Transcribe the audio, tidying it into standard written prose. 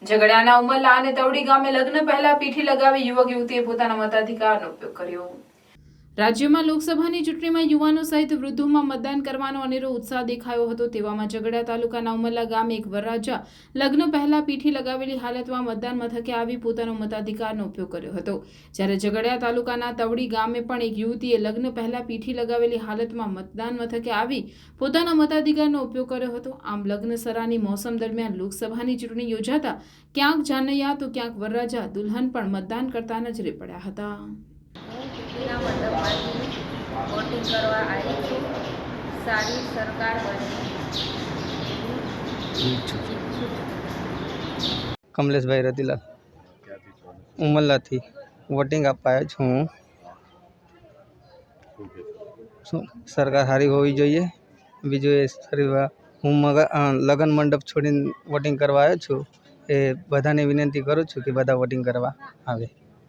ઝઘડિયાના ઉમરલા અને તવડી ગામે લગ્ન પહેલા પીઠી લગાવી યુવક યુવતીએ પોતાના મતાધિકારનો ઉપયોગ કર્યો। રાજ્યમાં લોકસભાની ચૂંટણીમાં યુવાનો સહિત વૃદ્ધોમાં મતદાન કરવાનો અનેરો ઉત્સાહ દેખાયો હતો। તેવામાં ઝઘડિયા તાલુકાના ઉમરલા ગામે એક વરરાજા લગ્ન પહેલા પીઠી લગાવેલી હાલતમાં મતદાન મથકે આવી પોતાનો મતાધિકારનો ઉપયોગ કર્યો હતો। જ્યારે ઝઘડિયા તાલુકાના તવડી ગામે પણ એક યુવતીએ લગ્ન પહેલા પીઠી લગાવેલી હાલતમાં મતદાન મથકે આવી પોતાના મતાધિકારનો ઉપયોગ કર્યો હતો। આમ લગ્ન સરાની મોસમ દરમિયાન લોકસભાની ચૂંટણી યોજાતા ક્યાંક જાનૈયા તો ક્યાંક વરરાજા દુલ્હન પણ મતદાન કરતા નજરે પડ્યા હતા। વોટિંગ કરવા આવી છું। સારી સરકાર બને। કમલેશભાઈ રતિલાલ ઉમરલાથી વોટિંગ આપવા આવ્યો છું। શું સરકાર સારી હોવી જોઈએ। બીજું એ હું લગ્ન મંડપ છોડીને વોટિંગ કરવા આવ્યો છું। એ બધાને વિનંતી કરું છું કે બધા વોટિંગ કરવા આવે।